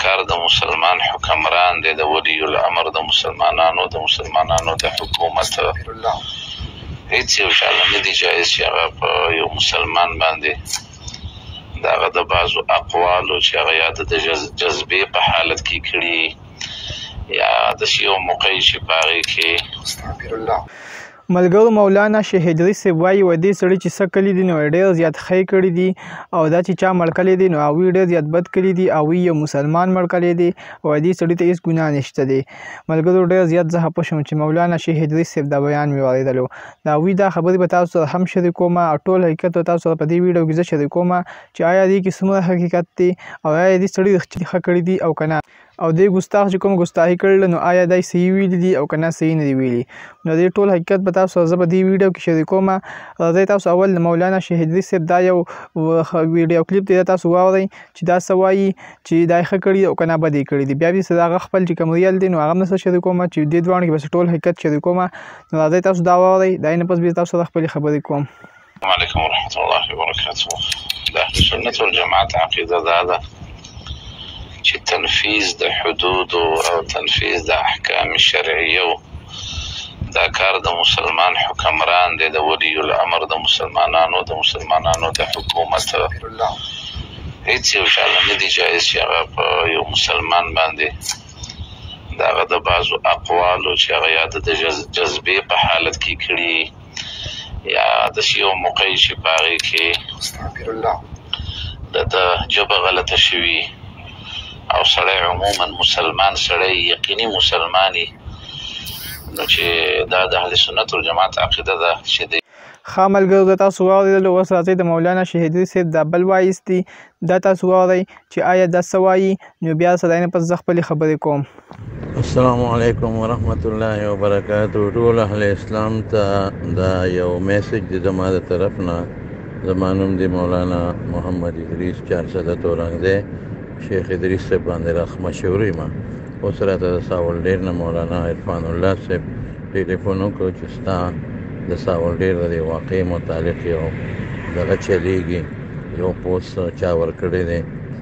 کار د مسلمان حکمران دی، د ولی الامر د مسلمانانو د حکومت هیڅ یو شاله نه دی جایز چې هغه په یو مسلمان باندې د هغه د بعضو اقوالو چې هغه یا د جذبې په حالت کې کړي یا داسې یو موقع چې په هغې کې ملګرو مولانا شهید ادریس صاحب وایي و دې سړي چې څه کړي دي نو ډېر زیات ښې کړي دي او دا چې چا مړ کړی دی نو هغوی ډېر زیات بد کړي دي او یو مسلمان مړ کړی دی او دې سړي ته هېڅ ګناه نشته دی. ملګرو ډېر زیات زه خفه شوم چې مولانا شهید ادریس صاحب دا بیان مې واورېدلو. د هغوی دا خبرې به تاسو سره هم شریکوم او ټول حقیقت به تاسو سره په دې ویډیو کې زه شریکوم چې آیا دې کې څومره حقیقت دی او آیا دې سړي رښتینې ښه کړي دي او که نه، او دې ګستاخ چې کوم ګستاخي کړله نو آیا دا صحیح ویلي دي او که نه صحیح نه دي ویلي. نو دې ټول حقیقت به تاسو سره زه په دې ویډیو کې شریکوم. راځئ تاسو اول د مولانا شهید ادریس صاحب دا یو ویډیو کلیپ دی دا تاسو واورئ چې دا څه وایي چې دا یې ښه کړي او که نه بد یې کړي دي. بیا بیا هغه خپل چې کوم ریل دی نو هغه هم درسره شریکوم چې دې دواړو کې به ټول حقیقت شریکوم. نو راځئ تاسو دا واورئ، دا نه پس بیا تاسو سره خپلې خبرې کوم. السلام علیکم ورحمة الله وبرکاته. د اهل سنت والجماعت عقیده دا ده چې تنفیذ د حدود او تنفیذ د احکام شرعیه دا کار د مسلمان حکمران دی، د ولی الامر د مسلمانانو د حکومت هیڅ یو شاله نه دی جایز چې هغه په یو مسلمان باندې د هغه د بعضو اقوالو چې هغه یا د جذبې په حالت کې کړي یا داسې یو موقع چې په هغې کې د ده ژبه غلطه شوي او سړی عموما مسلمان سړی یقیني مسلمانی نو چې دا د اهل سنت والجماعت عقیده ده چې دی. ښه ملګرو زه تاسو واورېدلو. اوس راځئ د مولانا شهید ادریس صاحب دا بل وایس دی دا تاسو واورئ چې آیا دا څه وایي نو بیا سره نه پس زه خپلې خبرې کوم. السلام علیکم ورحمت الله وبرکاته. ټول اهل اسلام ته دا یو میسج دی زما د طرف نه. زما نوم دی مولانا محمد ادریس 400 تورنګ دی. شیخ ادریس صاحب باندې راخ مشهور یم. اوس راته د ساولډیر نه مولانا عرفان الله صاحب ټلیفون وکړو چې ستا د ساولډیر د واقعې متعلق یو دغه چلیږي، یو پوسټ چا ورکړی دی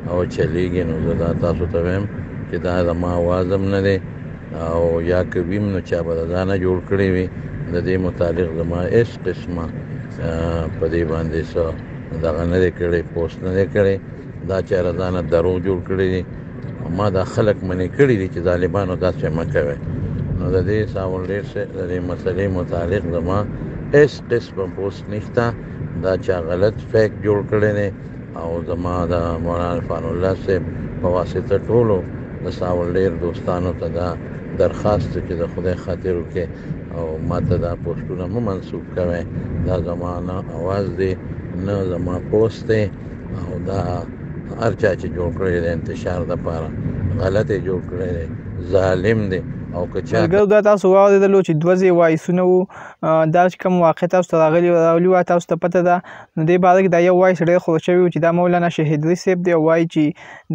او چلیږي. نو زه دا تاسو ته وایم چې دا زما اواز هم نه دی او یا که ویم نو چا به د ځانه جوړ کړی وي. د دې متعلق زما هېڅ قسمه په دې باندې څه دغه نه دی کړی، پوسټ نه دی کړی. دا چا ځانه دروغ جوړ کړی دي او ما دا خلک منې کړي دي چې ظالمانو داسې مه کوئ. نو د دې ساولډیر د دې مسلې متعلق زما هېڅ قسمه پوسټ نشته. دا چا غلط فیک جوړ کړی دی او زما د مولانا عرفان الله صاحب په واسطه ټولو د ساولډیر دوستانو ته دا درخواست چې د خدای خاطر وکړئ او ما ته دا پوسټونه مه منسوب کوئ. دا زما نه اواز دی نه زما پوسټ دی او دا هر چا چې جوړ کړی دی انتشار دپاره غلط یې جوړ کړی دی، ظالم دی. او که چا ملګرو دا تاسو واورېدلو چې دوه ځای وایسونه وو. دا چې کوم واقع تاسو ته راغلي وه تاسو ته پته ده. نو دې باره کې دا یو وایس ډېر خور شوی و چې دا مولانا شهید ادریس صاحب دی او وایي چې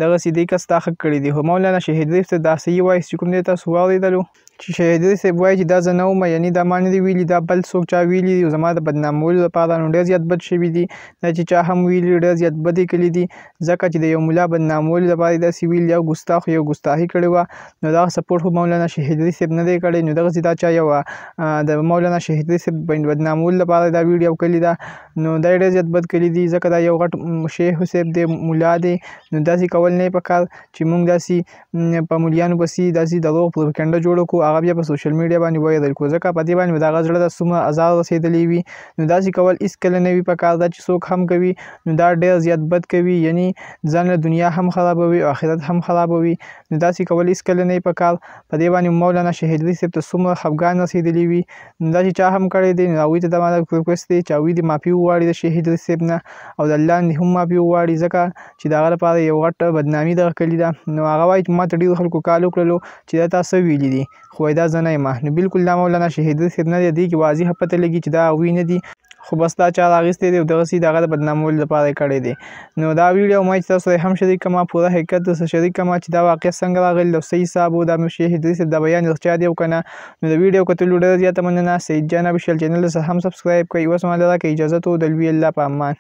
دغسې دې کس تا ښه کړي دي. خو مولانا شهید ادریس صاحب دا صحیح وایس چې کوم دی تاسو واورېدلو چې شهید ادریس صاحب وایي چې دا زه نه وم، یعنې دا ما نه دي ویلي، دا بل څوک چا ویلي دي او زما د بدنامولو لپاره نو ډېر زیات بد شوي دي. دا چې چا هم ویلي ډېر زیات بد یې کړي دي ځکه چې د یو ملا بدنامولو لپاره یې داسې ویلي او ګستاخ یو ګستاخي کړې وه. نو دغه سپورټ خو مولانا شهید ادریس صاحب نه دی کړی. نو دغسې دا چا یو د مولانا شهید ادریس صاحب بدنامولو لپاره دا ویډیو کړې ده. نو دا یې ډېر زیات بد کړي دي ځکه دا یو غټ شیخ صاحب دی، ملا دی. نو داسې کول نه یې پکار چې موږ داسې په مولیانو پسې داسې دروغ پروپاګنډه جوړه کړو هغه بیا په سوشل میډیا باندې وایرل کړو ځکه په دې باندې د هغه زړه ته څومره ازار رسېدلی وي. نو داسې کول هېڅکله نه وي پکار. دا چې څوک هم کوي نو دا ډېر زیات بد کوي، یعنې ځان له دنیا هم خرابوي او آخرت هم خرابوي. نو داسې کول هېڅکله نه وي پکار. په دې باندې مولانا شهید ادریس صاحب ته څومره خفګان رسېدلی وي. نو دا چې چا هم کړی دی نو هغوی ته دا ما ریکویسټ دی چې هغوی دې معافي وغواړي د شهید ادریس صاحب نه او د الله نه هم معافي وغواړي ځکه چې د هغه لپاره یو غټ بدنامي دغه کړې ده. نو هغه وایي چې ما ته ډېرو خلکو کال وکړلو چې دا تا څه ویلي دي، خو وایي دا زه نه یم. نو بلکل دا مولانا شهید ادریس صاحب نه دی، دې کې واضح پته لګي چې دا هغوی نه دي، خو بس دا چا راغیستی دی او دغسې د هغه د بدنامولو لپاره یې کړی دی. نو دا ویډیو ما چې تاسو سره هم شریک کړم، پوره حقیقت درسره شریک کړم چې دا واقع څنګه راغلی او څه حساب و، دا شهید ادریس صاحب دا بیان رښتیا دی او که نه. نو د ویډیو کتلو ډېره زیاته مننه. سعید جان ابشل چینل سره هم سبسکرایب کړئ. اوس ما له راکړئ اجازت و د لوی الله په امان.